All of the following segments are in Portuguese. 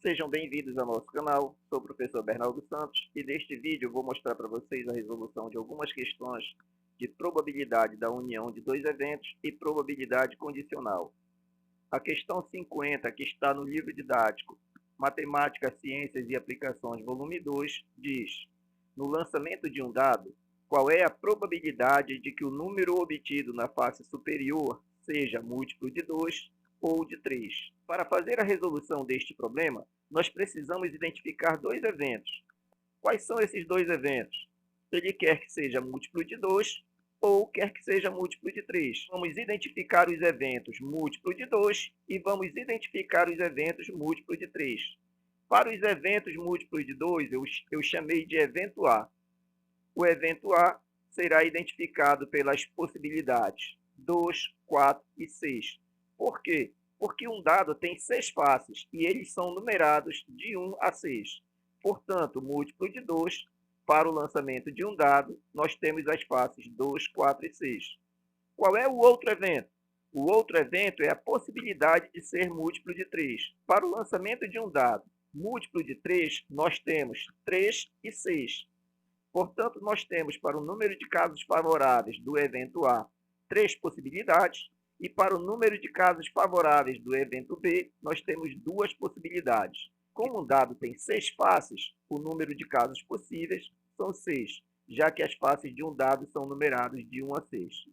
Sejam bem-vindos ao nosso canal. Sou o professor Bernardo Santos e neste vídeo eu vou mostrar para vocês a resolução de algumas questões de probabilidade da união de dois eventos e probabilidade condicional. A questão 50, que está no livro didático Matemática, Ciências e Aplicações, volume 2, diz: no lançamento de um dado, qual é a probabilidade de que o número obtido na face superior seja múltiplo de 2 ou de 3? Para fazer a resolução deste problema, nós precisamos identificar dois eventos. Quais são esses dois eventos? Ele quer que seja múltiplo de 2 ou quer que seja múltiplo de 3. Vamos identificar os eventos múltiplo de 2 e vamos identificar os eventos múltiplo de 3. Para os eventos múltiplos de 2, eu chamei de evento A. O evento A será identificado pelas possibilidades 2, 4 e 6. Por quê? Porque um dado tem 6 faces e eles são numerados de 1 a 6. Portanto, múltiplo de 2, para o lançamento de um dado, nós temos as faces 2, 4 e 6. Qual é o outro evento? O outro evento é a possibilidade de ser múltiplo de 3. Para o lançamento de um dado múltiplo de 3, nós temos 3 e 6. Portanto, nós temos para o número de casos favoráveis do evento A 3 possibilidades e para o número de casos favoráveis do evento B nós temos 2 possibilidades. Como um dado tem 6 faces, o número de casos possíveis são 6, já que as faces de um dado são numeradas de 1 a 6.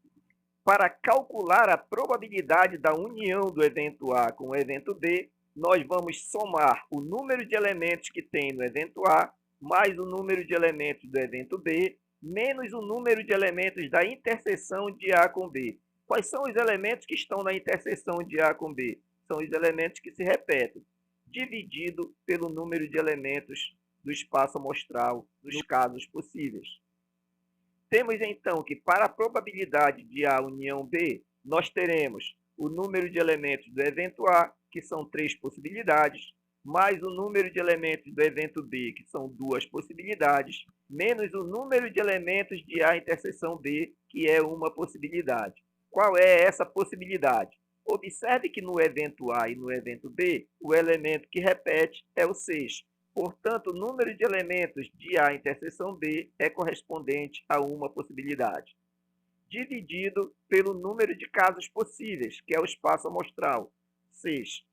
Para calcular a probabilidade da união do evento A com o evento B, nós vamos somar o número de elementos que tem no evento A mais o número de elementos do evento B, menos o número de elementos da interseção de A com B. Quais são os elementos que estão na interseção de A com B? São os elementos que se repetem, dividido pelo número de elementos do espaço amostral dos casos possíveis. Temos então que para a probabilidade de A união B, nós teremos o número de elementos do evento A, que são 3 possibilidades, mais o número de elementos do evento B, que são 2 possibilidades, menos o número de elementos de A interseção B, que é uma possibilidade. Qual é essa possibilidade? Observe que no evento A e no evento B, o elemento que repete é o 6. Portanto, o número de elementos de A interseção B é correspondente a uma possibilidade, dividido pelo número de casos possíveis, que é o espaço amostral, 6.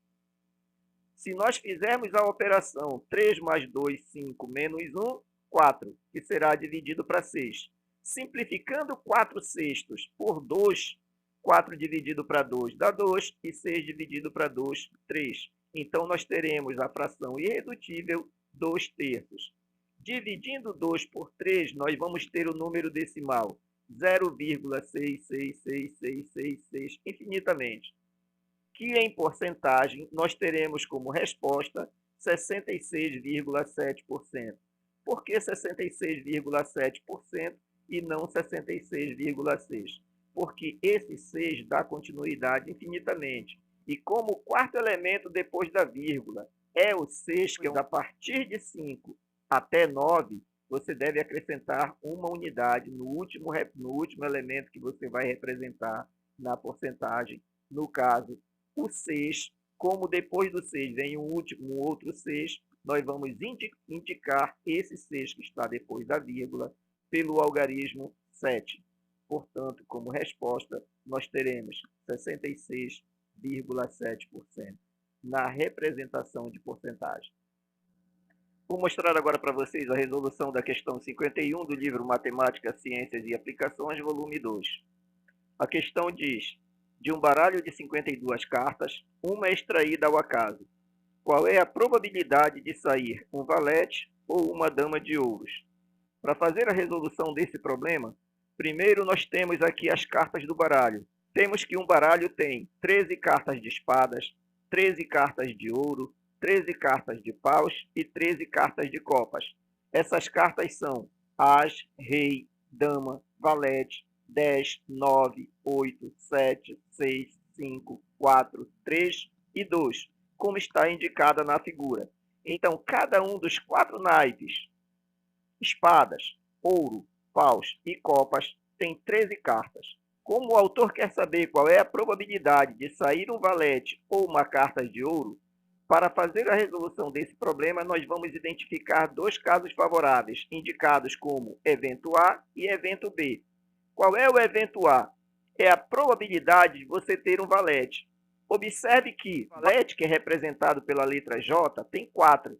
Se nós fizermos a operação 3 mais 2, 5, menos 1, 4, que será dividido para 6. Simplificando 4 sextos por 2, 4 dividido para 2 dá 2, e 6 dividido para 2, 3. Então, nós teremos a fração irredutível 2 terços. Dividindo 2 por 3, nós vamos ter o número decimal 0,66666 infinitamente, que em porcentagem nós teremos como resposta 66,7%. Por que 66,7% e não 66,6%? Porque esse 6 dá continuidade infinitamente. E como o quarto elemento depois da vírgula é o 6, que é a partir de 5 até 9, você deve acrescentar uma unidade no último elemento que você vai representar na porcentagem. No caso, o 6, como depois do 6 vem um outro 6, nós vamos indicar esse 6 que está depois da vírgula pelo algarismo 7. Portanto, como resposta, nós teremos 66,7% na representação de porcentagem. Vou mostrar agora para vocês a resolução da questão 51 do livro Matemática, Ciências e Aplicações, volume 2. A questão diz: de um baralho de 52 cartas, uma é extraída ao acaso. Qual é a probabilidade de sair um valete ou uma dama de ouros? Para fazer a resolução desse problema, primeiro nós temos aqui as cartas do baralho. Temos que um baralho tem 13 cartas de espadas, 13 cartas de ouro, 13 cartas de paus e 13 cartas de copas. Essas cartas são as, rei, dama, valete, 10, 9, 8, 7, 6, 5, 4, 3 e 2, como está indicada na figura. Então, cada um dos 4 naipes, espadas, ouro, paus e copas, tem 13 cartas. Como o autor quer saber qual é a probabilidade de sair um valete ou uma carta de ouro, Para fazer a resolução desse problema, nós vamos identificar dois casos favoráveis, indicados como evento A e evento B. Qual é o evento A? É a probabilidade de você ter um valete. Observe que o valete, que é representado pela letra J, tem 4.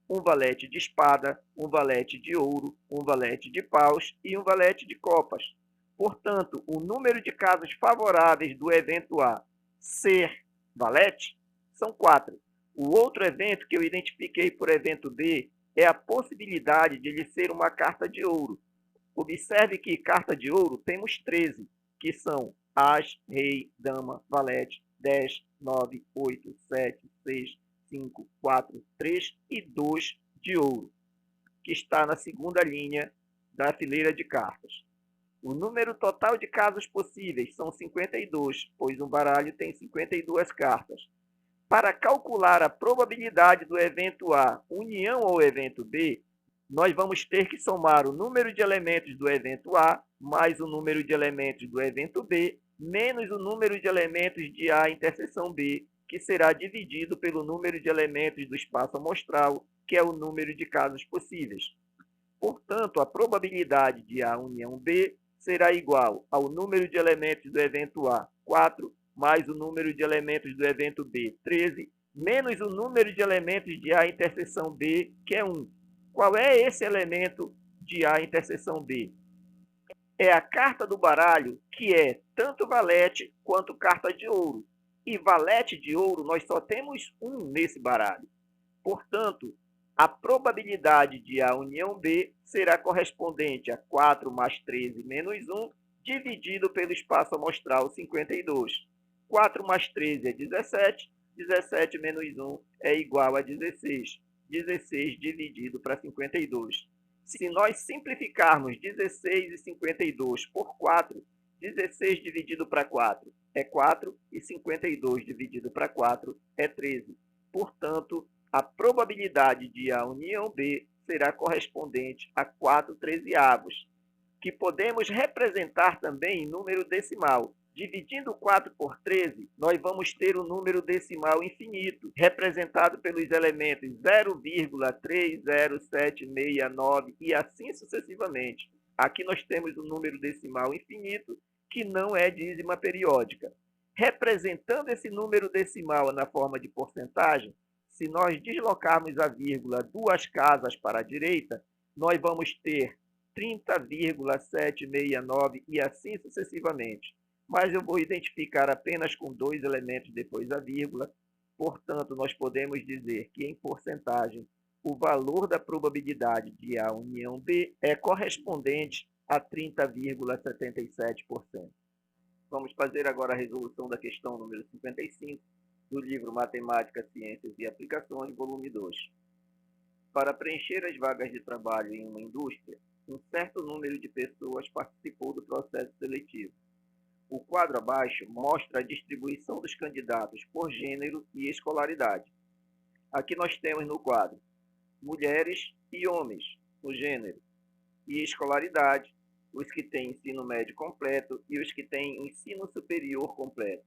Um valete de espada, um valete de ouro, um valete de paus e um valete de copas. Portanto, o número de casos favoráveis do evento A ser valete são 4. O outro evento que eu identifiquei por evento B é a possibilidade de ele ser uma carta de ouro. Observe que carta de ouro temos 13, que são as, rei, dama, valete, 10, 9, 8, 7, 6, 5, 4, 3 e 2 de ouro, que está na segunda linha da fileira de cartas. O número total de casos possíveis são 52, pois um baralho tem 52 cartas. Para calcular a probabilidade do evento A união ao evento B, nós vamos ter que somar o número de elementos do evento A mais o número de elementos do evento B, menos o número de elementos de A interseção B, que será dividido pelo número de elementos do espaço amostral, que é o número de casos possíveis. Portanto, a probabilidade de A união B será igual ao número de elementos do evento A, 4, mais o número de elementos do evento B, 13, menos o número de elementos de A interseção B, que é 1. Qual é esse elemento de A interseção B? É a carta do baralho, que é tanto valete quanto carta de ouro. E valete de ouro nós só temos um nesse baralho. Portanto, a probabilidade de A união B será correspondente a 4 mais 13 menos 1, dividido pelo espaço amostral 52. 4 mais 13 é 17, 17 menos 1 é igual a 16. 16 dividido para 52. Se nós simplificarmos 16 e 52 por 4, 16 dividido para 4 é 4 e 52 dividido para 4 é 13. Portanto, a probabilidade de A união B será correspondente a 4 trezeavos, que podemos representar também em número decimal. Dividindo 4 por 13, nós vamos ter um número decimal infinito, representado pelos elementos 0,30769 e assim sucessivamente. Aqui nós temos um número decimal infinito, que não é dízima periódica. Representando esse número decimal na forma de porcentagem, se nós deslocarmos a vírgula 2 casas para a direita, nós vamos ter 30,769 e assim sucessivamente. Mas eu vou identificar apenas com 2 elementos depois da vírgula. Portanto, nós podemos dizer que, em porcentagem, o valor da probabilidade de A união B é correspondente a 30,77%. Vamos fazer agora a resolução da questão número 55 do livro Matemática, Ciências e Aplicações, volume 2. Para preencher as vagas de trabalho em uma indústria, um certo número de pessoas participou do processo seletivo. O quadro abaixo mostra a distribuição dos candidatos por gênero e escolaridade. Aqui nós temos no quadro mulheres e homens, no gênero, e escolaridade, os que têm ensino médio completo e os que têm ensino superior completo.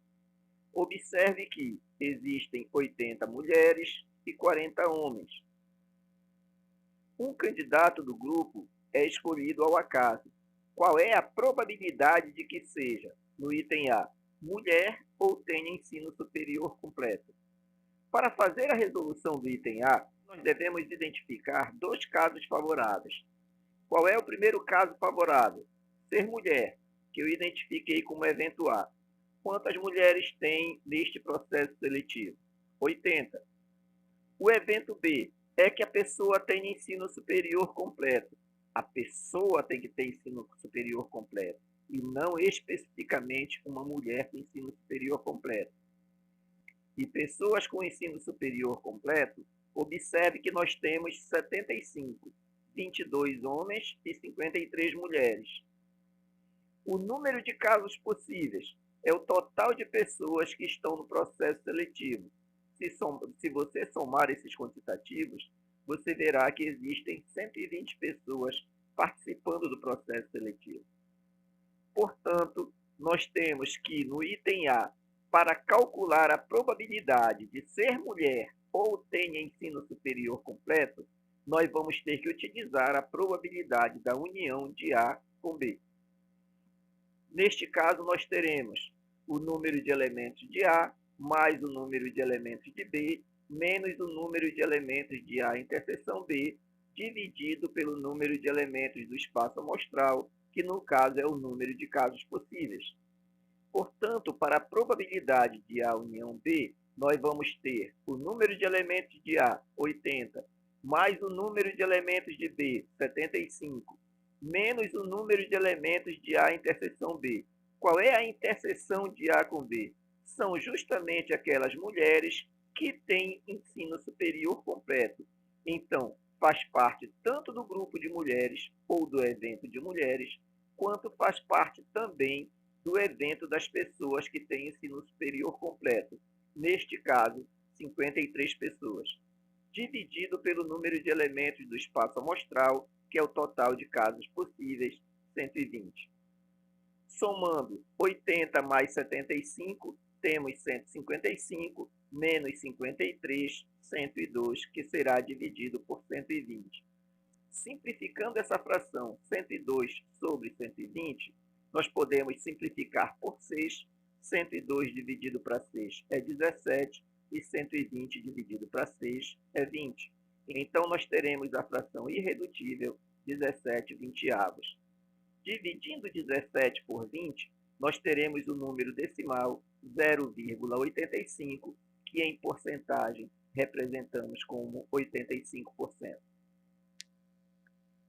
Observe que existem 80 mulheres e 40 homens. Um candidato do grupo é escolhido ao acaso. Qual é a probabilidade de que seja, no item A, mulher ou tenha ensino superior completo? Para fazer a resolução do item A, nós devemos identificar dois casos favoráveis. Qual é o primeiro caso favorável? Ser mulher, que eu identifiquei como evento A. Quantas mulheres tem neste processo seletivo? 80. O evento B é que a pessoa tenha ensino superior completo. A pessoa tem que ter ensino superior completo, e não especificamente uma mulher com ensino superior completo. E pessoas com ensino superior completo, observe que nós temos 75, 22 homens e 53 mulheres. O número de casos possíveis é o total de pessoas que estão no processo seletivo. Se você somar esses quantitativos, você verá que existem 120 pessoas participando do processo seletivo. Portanto, nós temos que, no item A, para calcular a probabilidade de ser mulher ou tenha ensino superior completo, nós vamos ter que utilizar a probabilidade da união de A com B. Neste caso, nós teremos o número de elementos de A mais o número de elementos de B, menos o número de elementos de A interseção B, dividido pelo número de elementos do espaço amostral, que no caso é o número de casos possíveis. Portanto, para a probabilidade de A união B, nós vamos ter o número de elementos de A, 80, mais o número de elementos de B, 75, menos o número de elementos de A interseção B. Qual é a interseção de A com B? São justamente aquelas mulheres que têm ensino superior completo. Então, faz parte tanto do grupo de mulheres ou do evento de mulheres, quanto faz parte também do evento das pessoas que têm ensino superior completo. Neste caso, 53 pessoas. Dividido pelo número de elementos do espaço amostral, que é o total de casos possíveis, 120. Somando 80 mais 75, temos 155, menos 53, 102, que será dividido por 120. Simplificando essa fração 102 sobre 120, nós podemos simplificar por 6, 102 dividido para 6 é 17, e 120 dividido para 6 é 20. Então, nós teremos a fração irredutível 17 vinteavos. Dividindo 17 por 20, nós teremos o número decimal 0,85, que em porcentagem representamos como 85%.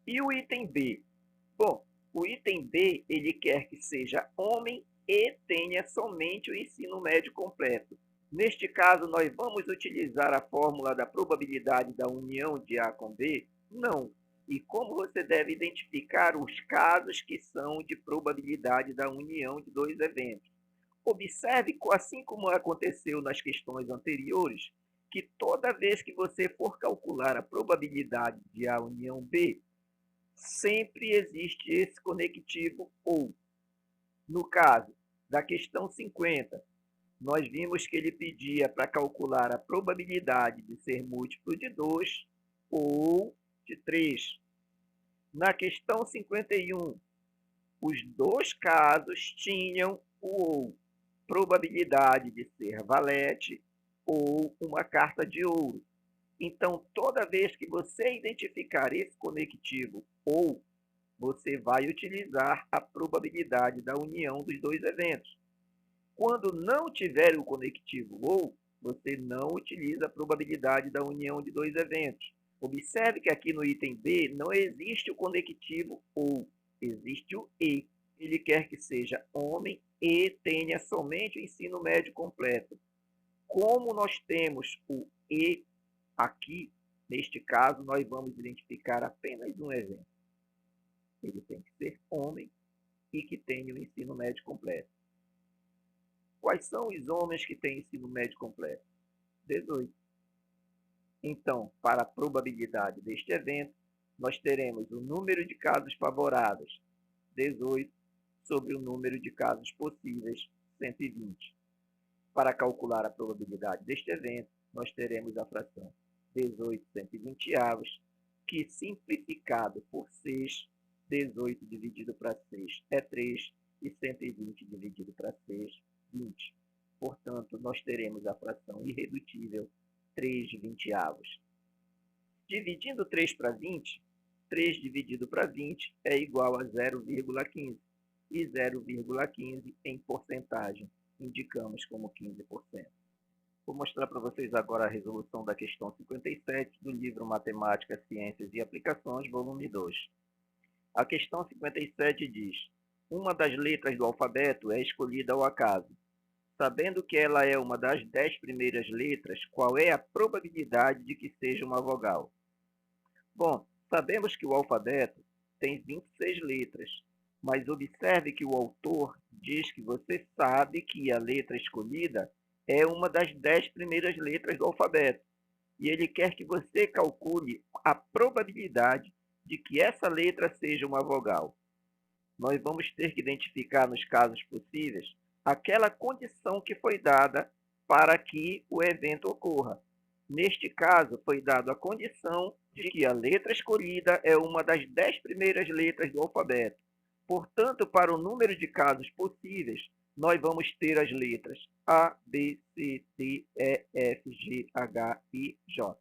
E o item B? Bom, o item B, ele quer que seja homem e tenha somente o ensino médio completo. Neste caso, nós vamos utilizar a fórmula da probabilidade da união de A com B? Não. E como você deve identificar os casos que são de probabilidade da união de dois eventos? Observe, assim como aconteceu nas questões anteriores, que toda vez que você for calcular a probabilidade de A união B, sempre existe esse conectivo ou. No caso da questão 50, nós vimos que ele pedia para calcular a probabilidade de ser múltiplo de 2 ou de 3. Na questão 51, os dois casos tinham o ou, probabilidade de ser valete ou uma carta de ouro. Então, toda vez que você identificar esse conectivo ou, você vai utilizar a probabilidade da união dos dois eventos. Quando não tiver o conectivo ou, você não utiliza a probabilidade da união de dois eventos. Observe que aqui no item B não existe o conectivo ou, existe o e. Ele quer que seja homem e tenha somente o ensino médio completo. Como nós temos o e aqui, neste caso, nós vamos identificar apenas um evento. Ele tem que ser homem e que tenha o ensino médio completo. Quais são os homens que têm ensino médio completo? 18. Então, para a probabilidade deste evento, nós teremos o número de casos favoráveis, 18, sobre o número de casos possíveis, 120. Para calcular a probabilidade deste evento, nós teremos a fração 18 120avos, que simplificado por 6, 18 dividido para 6 é 3, e 120 dividido para 6, 20. Portanto, nós teremos a fração irredutível 3 vinteavos. Dividindo 3 para 20, 3 dividido para 20 é igual a 0,15. E 0,15 em porcentagem, indicamos como 15%. Vou mostrar para vocês agora a resolução da questão 57 do livro Matemática, Ciências e Aplicações, volume 2. A questão 57 diz: uma das letras do alfabeto é escolhida ao acaso. Sabendo que ela é uma das 10 primeiras letras, qual é a probabilidade de que seja uma vogal? Bom, sabemos que o alfabeto tem 26 letras, mas observe que o autor diz que você sabe que a letra escolhida é uma das 10 primeiras letras do alfabeto. E ele quer que você calcule a probabilidade de que essa letra seja uma vogal. Nós vamos ter que identificar nos casos possíveis aquela condição que foi dada para que o evento ocorra. Neste caso, foi dado a condição de que a letra escolhida é uma das 10 primeiras letras do alfabeto. Portanto, para o número de casos possíveis, nós vamos ter as letras A, B, C, D, E, F, G, H, I, J.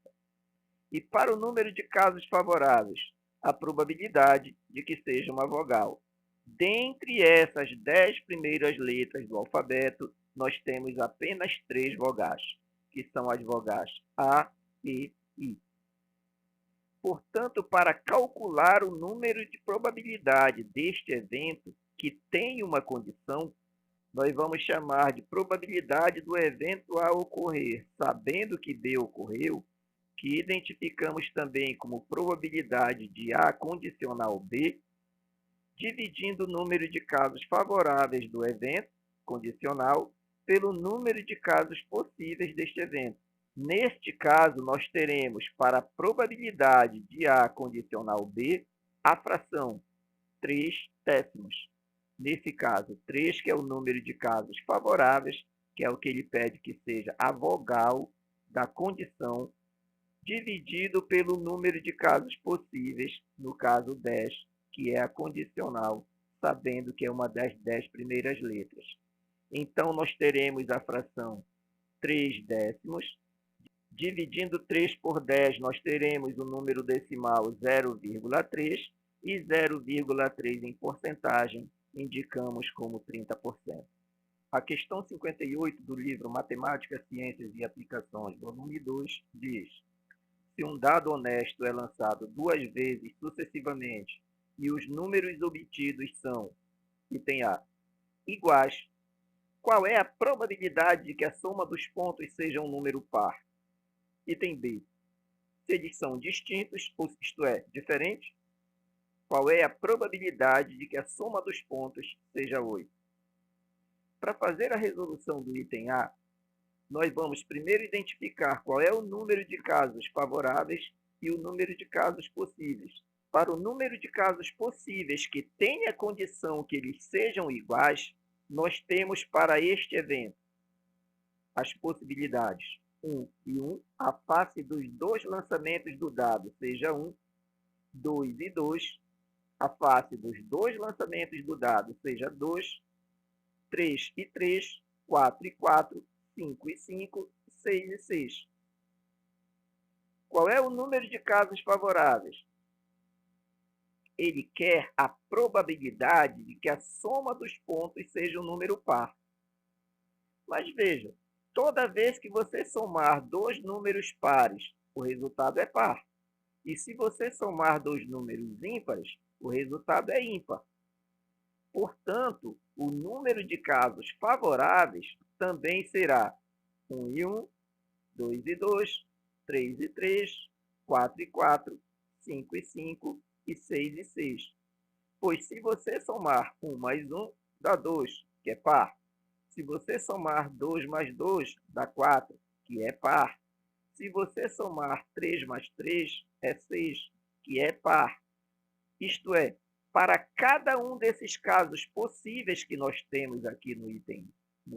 E para o número de casos favoráveis, a probabilidade de que seja uma vogal. Dentre essas 10 primeiras letras do alfabeto, nós temos apenas 3 vogais, que são as vogais A, E, I. Portanto, para calcular o número de probabilidade deste evento que tem uma condição, nós vamos chamar de probabilidade do evento A ocorrer, sabendo que B ocorreu, que identificamos também como probabilidade de A condicional B, dividindo o número de casos favoráveis do evento condicional pelo número de casos possíveis deste evento. Neste caso, nós teremos para a probabilidade de A condicional B a fração 3 décimos. Nesse caso, 3, que é o número de casos favoráveis, que é o que ele pede que seja a vogal da condição, dividido pelo número de casos possíveis, no caso 10, que é a condicional, sabendo que é uma das 10 primeiras letras. Então, nós teremos a fração 3 décimos. Dividindo 3 por 10, nós teremos o número decimal 0,3 e 0,3 em porcentagem, indicamos como 30%. A questão 58 do livro Matemática, Ciências e Aplicações, volume 2, diz: se um dado honesto é lançado 2 vezes sucessivamente e os números obtidos são, item A, iguais, qual é a probabilidade de que a soma dos pontos seja um número par? Item B, se eles são distintos, isto é, diferentes, qual é a probabilidade de que a soma dos pontos seja 8? Para fazer a resolução do item A, nós vamos primeiro identificar qual é o número de casos favoráveis e o número de casos possíveis. Para o número de casos possíveis que tenha condição que eles sejam iguais, nós temos para este evento as possibilidades 1 e 1, a face dos dois lançamentos do dado seja 1, 2 e 2, a face dos dois lançamentos do dado seja 2, 3 e 3, 4 e 4, 5 e 5, 6 e 6. Qual é o número de casos favoráveis? Ele quer a probabilidade de que a soma dos pontos seja um número par. Mas veja, toda vez que você somar dois números pares, o resultado é par. E se você somar dois números ímpares, o resultado é ímpar. Portanto, o número de casos favoráveis também será 1 e 1, 2 e 2, 3 e 3, 4 e 4, 5 e 5 e 6 e 6. Pois se você somar 1 mais 1, dá 2, que é par. Se você somar 2 mais 2, dá 4, que é par. Se você somar 3 mais 3, é 6, que é par. Isto é, para cada um desses casos possíveis que nós temos aqui no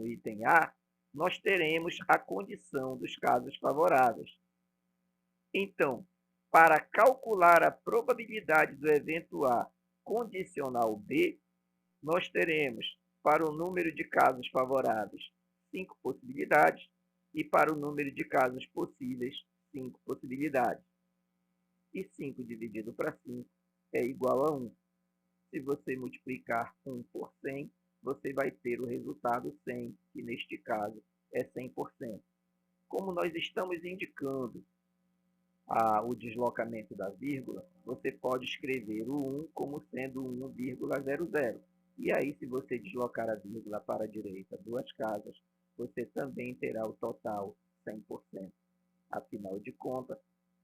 item A, nós teremos a condição dos casos favoráveis. Então, para calcular a probabilidade do evento A condicional B, nós teremos, para o número de casos favoráveis, 5 possibilidades, e para o número de casos possíveis, 5 possibilidades. E 5 dividido para 5 é igual a 1. Se você multiplicar 1 por 100, você vai ter o resultado 100, que neste caso é 100%. Como nós estamos indicando o deslocamento da vírgula, você pode escrever o 1 como sendo 1,00. E aí, se você deslocar a vírgula para a direita 2 casas, você também terá o total 100%. Afinal de contas,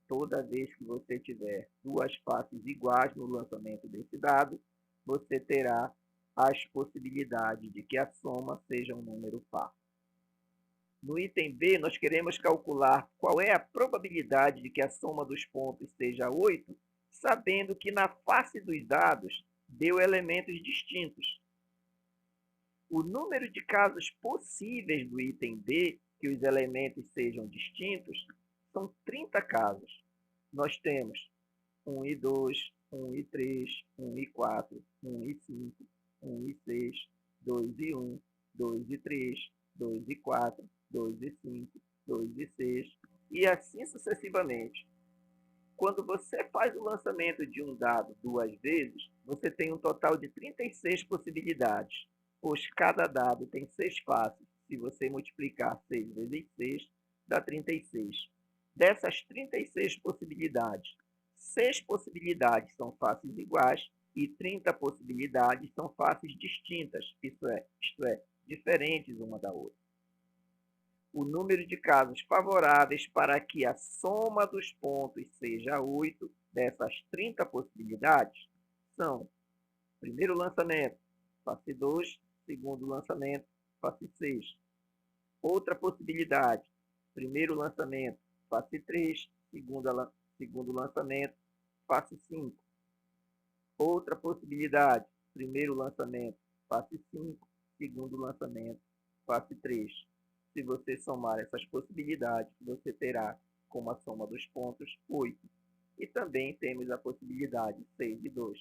toda vez que você tiver duas faces iguais no lançamento desse dado, você terá as possibilidades de que a soma seja um número par. No item B, nós queremos calcular qual é a probabilidade de que a soma dos pontos seja 8, sabendo que na face dos dados deu elementos distintos. O número de casos possíveis do item B que os elementos sejam distintos São 30 casos. Nós temos 1 e 2, 1 e 3, 1 e 4, 1 e 5, 1 e 6, 2 e 1, 2 e 3, 2 e 4, 2 e 5, 2 e 6, e assim sucessivamente. Quando você faz o lançamento de um dado duas vezes, você tem um total de 36 possibilidades, pois cada dado tem 6 faces. Se você multiplicar 6 vezes 6, dá 36. Dessas 36 possibilidades, 6 possibilidades são faces iguais e 30 possibilidades são faces distintas, isto é, diferentes uma da outra. O número de casos favoráveis para que a soma dos pontos seja 8 dessas 30 possibilidades são: primeiro lançamento, face 2, segundo lançamento, face 6. Outra possibilidade, primeiro lançamento, face 3, segundo lançamento, face 5. Outra possibilidade, primeiro lançamento, face 5, segundo lançamento, face 3. Se você somar essas possibilidades, você terá como a soma dos pontos 8. E também temos a possibilidade 6 e 2.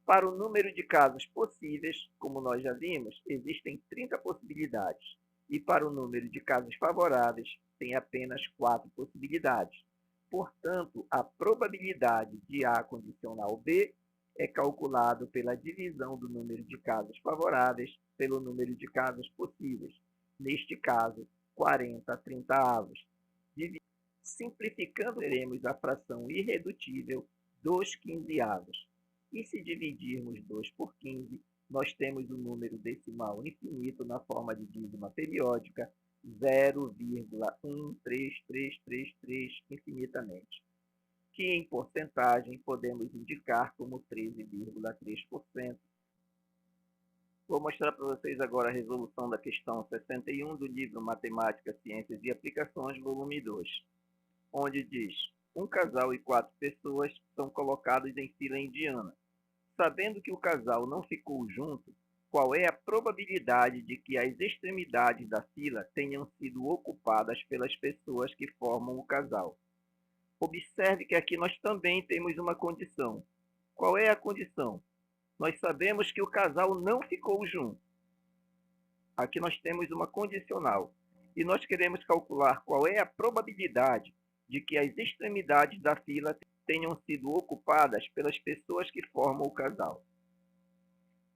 Para o número de casos possíveis, como nós já vimos, existem 30 possibilidades. E para o número de casos favoráveis, tem apenas 4 possibilidades. Portanto, a probabilidade de A condicional B é calculado pela divisão do número de casos favoráveis pelo número de casos possíveis. Neste caso, 40 30avos. Simplificando, teremos a fração irredutível 2 15avos. E se dividirmos 2 por 15, nós temos o número decimal infinito na forma de dízima periódica 0,13333 infinitamente, que em porcentagem podemos indicar como 13,3%. Vou mostrar para vocês agora a resolução da questão 61 do livro Matemática, Ciências e Aplicações, volume 2, onde diz: um casal e 4 pessoas são colocados em fila indiana. Sabendo que o casal não ficou junto, qual é a probabilidade de que as extremidades da fila tenham sido ocupadas pelas pessoas que formam o casal? Observe que aqui nós também temos uma condição. Qual é a condição? Nós sabemos que o casal não ficou junto. Aqui nós temos uma condicional. E nós queremos calcular qual é a probabilidade de que as extremidades da fila tenham sido ocupadas pelas pessoas que formam o casal.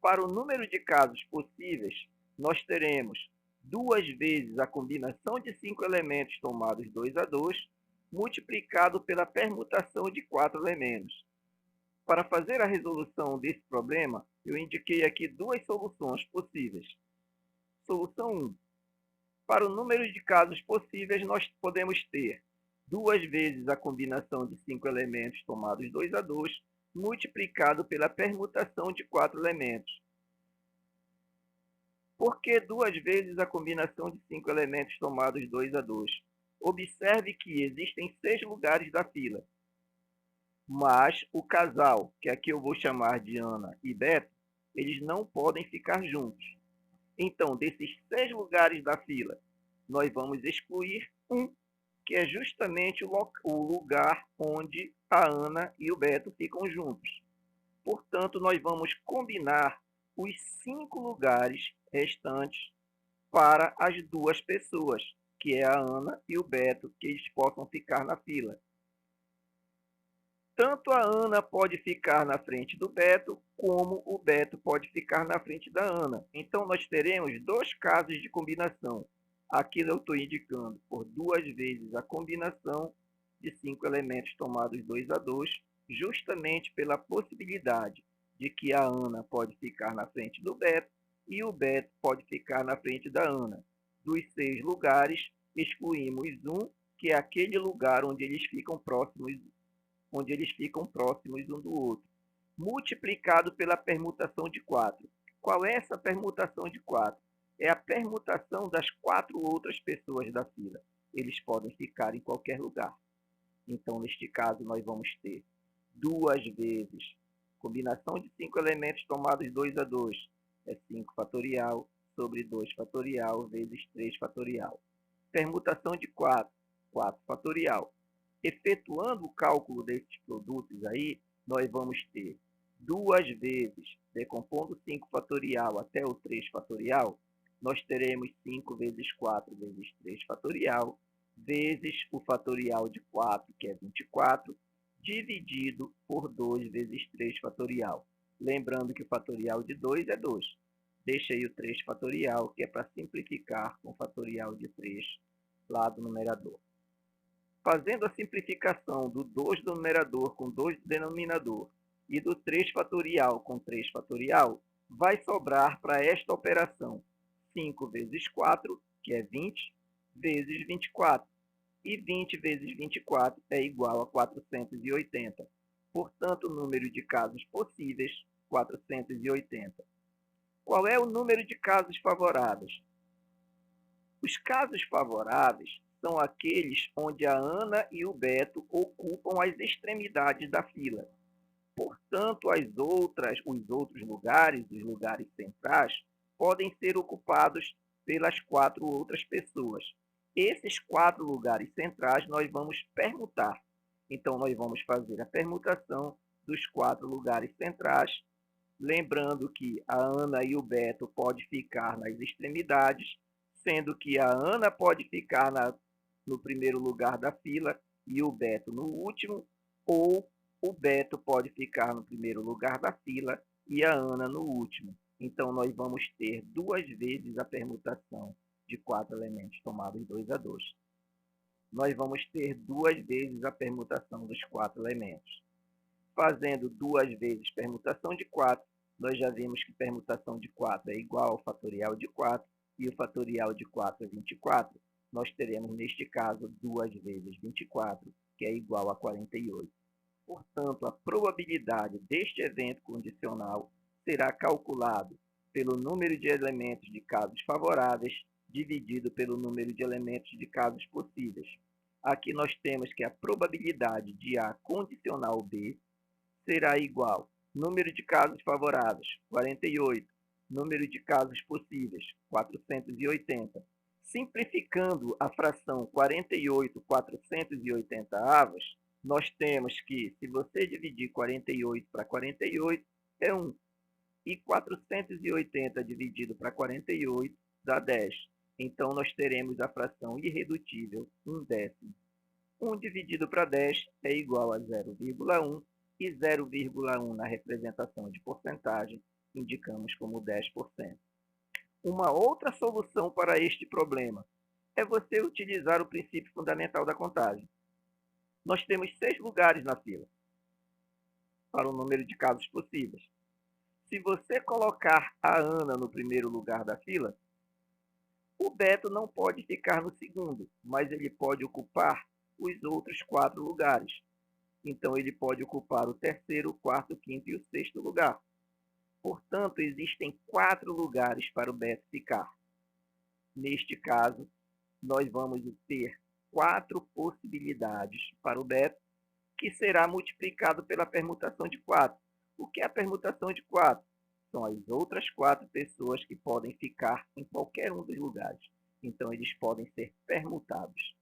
Para o número de casos possíveis, nós teremos 2 vezes a combinação de 5 elementos tomados 2 a 2, multiplicado pela permutação de 4 elementos. Para fazer a resolução desse problema, eu indiquei aqui 2 soluções possíveis. Solução 1. Para o número de casos possíveis, nós podemos ter 2 vezes a combinação de 5 elementos tomados 2 a 2, multiplicado pela permutação de 4 elementos. Por que 2 vezes a combinação de 5 elementos tomados 2 a 2? Observe que existem 6 lugares da fila. Mas o casal, que aqui eu vou chamar de Ana e Beto, eles não podem ficar juntos. Então, desses 6 lugares da fila, nós vamos excluir um, que é justamente o lugar onde a Ana e o Beto ficam juntos. Portanto, nós vamos combinar os 5 lugares restantes para as 2 pessoas, que é a Ana e o Beto, que eles possam ficar na fila. Tanto a Ana pode ficar na frente do Beto, como o Beto pode ficar na frente da Ana. Então, nós teremos 2 casos de combinação. Aqui eu estou indicando por 2 vezes a combinação de 5 elementos tomados 2 a 2, justamente pela possibilidade de que a Ana pode ficar na frente do Beto e o Beto pode ficar na frente da Ana. Dos 6 lugares, excluímos um, que é aquele lugar onde eles ficam próximos um do outro, multiplicado pela permutação de 4. Qual é essa permutação de 4? É a permutação das 4 outras pessoas da fila. Eles podem ficar em qualquer lugar. Então, neste caso, nós vamos ter 2 vezes combinação de 5 elementos tomados 2 a 2, é 5 fatorial, sobre 2 fatorial, vezes 3 fatorial. Permutação de 4. 4 fatorial. Efetuando o cálculo desses produtos aí, nós vamos ter 2 vezes, decompondo 5 fatorial até o 3 fatorial, nós teremos 5 vezes 4 vezes 3 fatorial, vezes o fatorial de 4, que é 24, dividido por 2 vezes 3 fatorial. Lembrando que o fatorial de 2 é 2. Deixa aí o 3 fatorial, que é para simplificar com o fatorial de 3 lá do numerador. Fazendo a simplificação do 2 do numerador com 2 do denominador e do 3 fatorial com 3 fatorial, vai sobrar para esta operação 5 vezes 4, que é 20, vezes 24. E 20 vezes 24 é igual a 480. Portanto, o número de casos possíveis, 480. Qual é o número de casos favoráveis? Os casos favoráveis são aqueles onde a Ana e o Beto ocupam as extremidades da fila. Portanto, os outros lugares, os lugares centrais, podem ser ocupados pelas 4 outras pessoas. Esses 4 lugares centrais nós vamos permutar. Então, nós vamos fazer a permutação dos 4 lugares centrais, lembrando que a Ana e o Beto podem ficar nas extremidades, sendo que a Ana pode ficar no primeiro lugar da fila e o Beto no último, ou o Beto pode ficar no primeiro lugar da fila e a Ana no último. Então, nós vamos ter 2 vezes a permutação de 4 elementos tomados 2 a 2. Nós vamos ter 2 vezes a permutação dos 4 elementos. Fazendo 2 vezes permutação de 4, nós já vimos que permutação de 4 é igual ao fatorial de 4, e o fatorial de 4 é 24. Nós teremos, neste caso, 2 vezes 24, que é igual a 48. Portanto, a probabilidade deste evento condicional será calculado pelo número de elementos de casos favoráveis dividido pelo número de elementos de casos possíveis. Aqui nós temos que a probabilidade de A condicional B será igual número de casos favoráveis, 48, número de casos possíveis, 480. Simplificando a fração 48 480avos, nós temos que, se você dividir 48 para 48, é 1. E 480 dividido para 48 dá 10. Então, nós teremos a fração irredutível 1/10. 1 dividido para 10 é igual a 0,1, e 0,1 na representação de porcentagem indicamos como 10%. Uma outra solução para este problema é você utilizar o princípio fundamental da contagem. Nós temos 6 lugares na fila para o número de casos possíveis. Se você colocar a Ana no primeiro lugar da fila, o Beto não pode ficar no segundo, mas ele pode ocupar os outros 4 lugares. Então, ele pode ocupar o terceiro, o quarto, o quinto e o sexto lugar. Portanto, existem 4 lugares para o Beto ficar. Neste caso, nós vamos ter 4 possibilidades para o Beto, que será multiplicado pela permutação de 4. O que é a permutação de 4? São as outras 4 pessoas que podem ficar em qualquer um dos lugares. Então, eles podem ser permutados.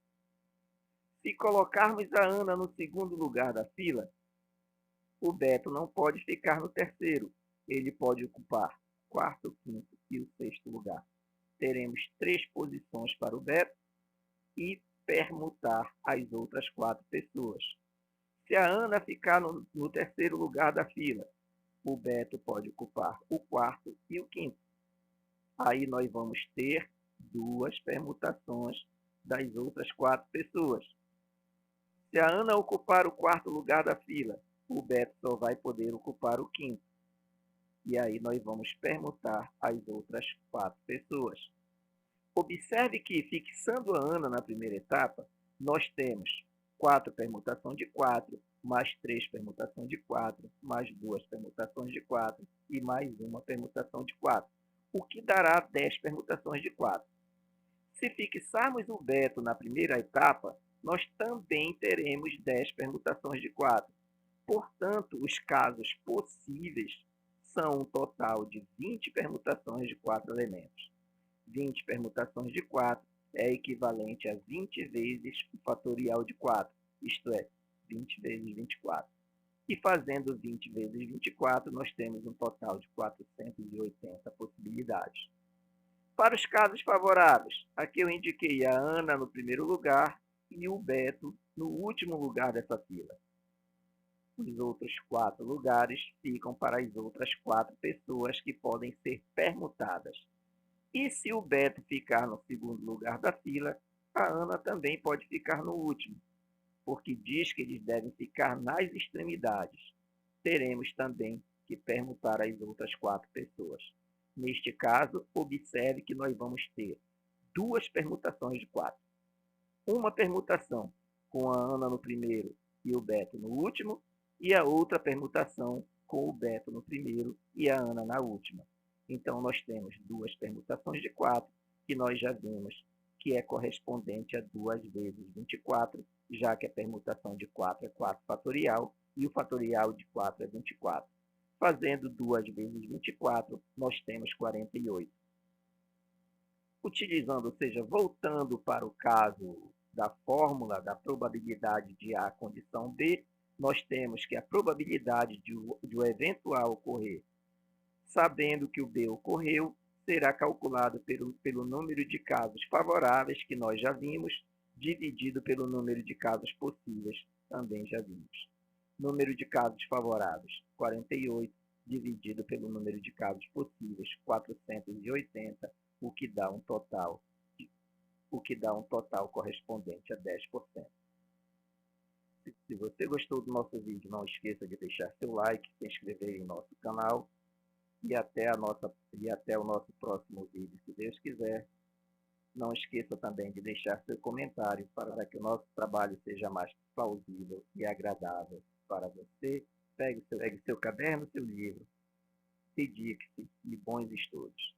Se colocarmos a Ana no segundo lugar da fila, o Beto não pode ficar no terceiro. Ele pode ocupar o quarto, o quinto e o sexto lugar. Teremos 3 posições para o Beto e permutar as outras 4 pessoas. Se a Ana ficar no terceiro lugar da fila, o Beto pode ocupar o quarto e o quinto. Aí nós vamos ter 2 permutações das outras 4 pessoas. Se a Ana ocupar o quarto lugar da fila, o Beto só vai poder ocupar o quinto. E aí nós vamos permutar as outras 4 pessoas. Observe que, fixando a Ana na primeira etapa, nós temos 4 permutações de 4, mais 3 permutações de 4, mais 2 permutações de 4 e mais uma permutação de 4, o que dará 10 permutações de 4. Se fixarmos o Beto na primeira etapa, nós também teremos 10 permutações de 4. Portanto, os casos possíveis são um total de 20 permutações de 4 elementos. 20 permutações de 4 é equivalente a 20 vezes o fatorial de 4, isto é, 20 vezes 24. E fazendo 20 vezes 24, nós temos um total de 480 possibilidades. Para os casos favoráveis, aqui eu indiquei a Ana no primeiro lugar e o Beto no último lugar dessa fila. Os outros 4 lugares ficam para as outras 4 pessoas que podem ser permutadas. E se o Beto ficar no segundo lugar da fila, a Ana também pode ficar no último, porque diz que eles devem ficar nas extremidades. Teremos também que permutar as outras 4 pessoas. Neste caso, observe que nós vamos ter 2 permutações de 4. Uma permutação com a Ana no primeiro e o Beto no último, e a outra permutação com o Beto no primeiro e a Ana na última. Então, nós temos 2 permutações de 4, que nós já vimos que é correspondente a 2 vezes 24, já que a permutação de 4 é 4 fatorial e o fatorial de 4 é 24. Fazendo 2 vezes 24, nós temos 48. Utilizando, ou seja, voltando para o caso da fórmula da probabilidade de A condição B, nós temos que a probabilidade de o evento A ocorrer, sabendo que o B ocorreu, será calculado pelo número de casos favoráveis, que nós já vimos, dividido pelo número de casos possíveis, também já vimos. Número de casos favoráveis, 48, dividido pelo número de casos possíveis, 480, o que dá um total correspondente a 10%. Se você gostou do nosso vídeo, não esqueça de deixar seu like, se inscrever em nosso canal e até o nosso próximo vídeo, se Deus quiser. Não esqueça também de deixar seu comentário para que o nosso trabalho seja mais plausível e agradável para você. Pegue seu caderno, seu livro, dedique-se e bons estudos.